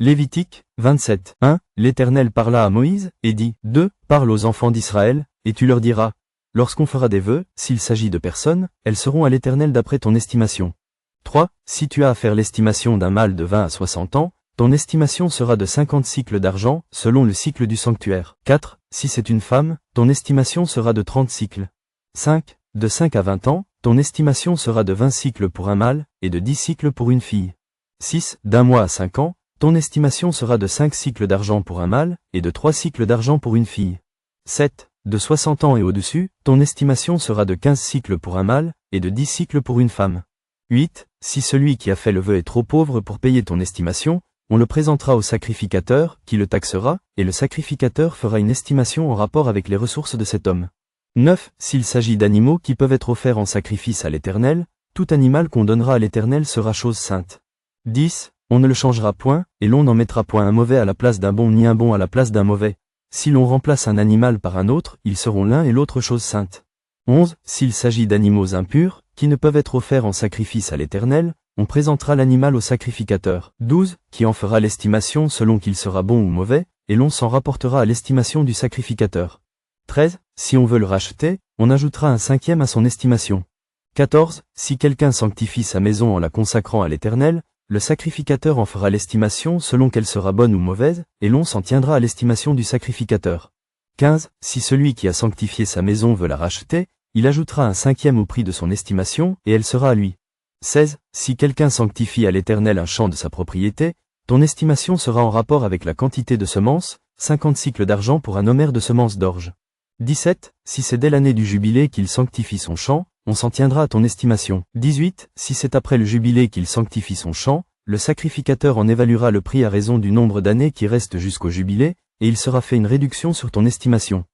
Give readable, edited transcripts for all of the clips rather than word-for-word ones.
Lévitique 27. 1. L'Éternel parla à Moïse, et dit, 2. Parle aux enfants d'Israël, et tu leur diras, lorsqu'on fera des vœux, s'il s'agit de personnes, elles seront à l'Éternel d'après ton estimation. 3. Si tu as à faire l'estimation d'un mâle de 20 à 60 ans, ton estimation sera de 50 cycles d'argent, selon le cycle du sanctuaire. 4. Si c'est une femme, ton estimation sera de 30 cycles. 5. De 5 à 20 ans, ton estimation sera de 20 cycles pour un mâle, et de 10 cycles pour une fille. 6. D'un mois à 5 ans, ton estimation sera de 5 cycles d'argent pour un mâle, et de 3 cycles d'argent pour une fille. 7. De 60 ans et au-dessus, ton estimation sera de 15 cycles pour un mâle, et de 10 cycles pour une femme. 8. Si celui qui a fait le vœu est trop pauvre pour payer ton estimation, on le présentera au sacrificateur, qui le taxera, et le sacrificateur fera une estimation en rapport avec les ressources de cet homme. 9. S'il s'agit d'animaux qui peuvent être offerts en sacrifice à l'Éternel, tout animal qu'on donnera à l'Éternel sera chose sainte. 10. On ne le changera point, et l'on n'en mettra point un mauvais à la place d'un bon ni un bon à la place d'un mauvais. Si l'on remplace un animal par un autre, ils seront l'un et l'autre chose sainte. 11. S'il s'agit d'animaux impurs, qui ne peuvent être offerts en sacrifice à l'Éternel, on présentera l'animal au sacrificateur. 12. Qui en fera l'estimation selon qu'il sera bon ou mauvais, et l'on s'en rapportera à l'estimation du sacrificateur. 13. Si on veut le racheter, on ajoutera un 5e à son estimation. 14. Si quelqu'un sanctifie sa maison en la consacrant à l'Éternel, le sacrificateur en fera l'estimation selon qu'elle sera bonne ou mauvaise, et l'on s'en tiendra à l'estimation du sacrificateur. 15. Si celui qui a sanctifié sa maison veut la racheter, il ajoutera un 5e au prix de son estimation, et elle sera à lui. 16. Si quelqu'un sanctifie à l'Éternel un champ de sa propriété, ton estimation sera en rapport avec la quantité de semences, 50 cycles d'argent pour un homère de semences d'orge. 17. Si c'est dès l'année du jubilé qu'il sanctifie son champ, on s'en tiendra à ton estimation. 18. Si c'est après le jubilé qu'il sanctifie son champ, le sacrificateur en évaluera le prix à raison du nombre d'années qui restent jusqu'au jubilé, et il sera fait une réduction sur ton estimation.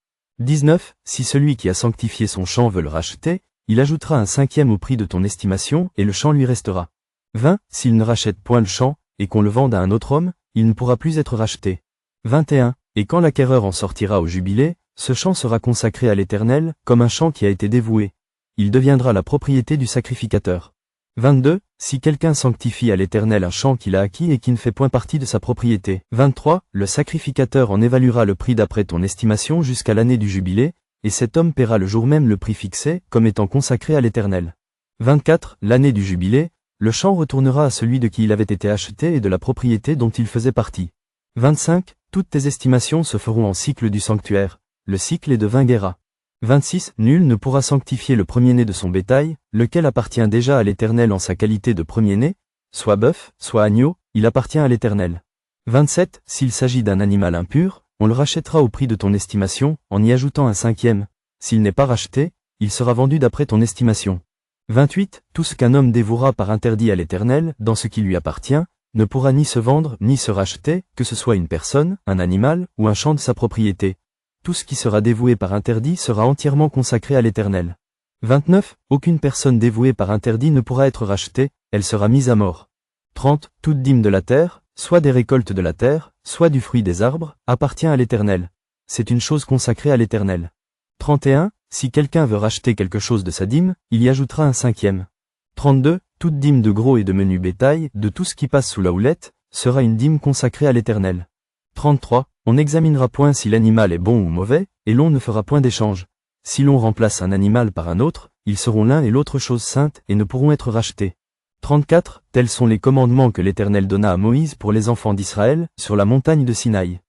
19. Si celui qui a sanctifié son champ veut le racheter, il ajoutera un 5e au prix de ton estimation, et le champ lui restera. 20. S'il ne rachète point le champ, et qu'on le vende à un autre homme, il ne pourra plus être racheté. 21. Et quand l'acquéreur en sortira au jubilé, ce champ sera consacré à l'Éternel, comme un champ qui a été dévoué. Il deviendra la propriété du sacrificateur. 22. Si quelqu'un sanctifie à l'Éternel un champ qu'il a acquis et qui ne fait point partie de sa propriété. 23. Le sacrificateur en évaluera le prix d'après ton estimation jusqu'à l'année du jubilé, et cet homme paiera le jour même le prix fixé, comme étant consacré à l'Éternel. 24. L'année du jubilé, le champ retournera à celui de qui il avait été acheté et de la propriété dont il faisait partie. 25. Toutes tes estimations se feront en cycle du sanctuaire. Le cycle est de 20 guéras. 26. Nul ne pourra sanctifier le premier-né de son bétail, lequel appartient déjà à l'Éternel en sa qualité de premier-né, soit bœuf, soit agneau, il appartient à l'Éternel. 27. S'il s'agit d'un animal impur, on le rachètera au prix de ton estimation, en y ajoutant un 5e. S'il n'est pas racheté, il sera vendu d'après ton estimation. 28. Tout ce qu'un homme dévouera par interdit à l'Éternel, dans ce qui lui appartient, ne pourra ni se vendre ni se racheter, que ce soit une personne, un animal, ou un champ de sa propriété. Tout ce qui sera dévoué par interdit sera entièrement consacré à l'Éternel. 29. Aucune personne dévouée par interdit ne pourra être rachetée, elle sera mise à mort. 30. Toute dîme de la terre, soit des récoltes de la terre, soit du fruit des arbres, appartient à l'Éternel. C'est une chose consacrée à l'Éternel. 31. Si quelqu'un veut racheter quelque chose de sa dîme, il y ajoutera un 5e. 32. Toute dîme de gros et de menu bétail, de tout ce qui passe sous la houlette, sera une dîme consacrée à l'Éternel. 33. On n'examinera point si l'animal est bon ou mauvais, et l'on ne fera point d'échange. Si l'on remplace un animal par un autre, ils seront l'un et l'autre chose sainte et ne pourront être rachetés. 34. Tels sont les commandements que l'Éternel donna à Moïse pour les enfants d'Israël, sur la montagne de Sinaï.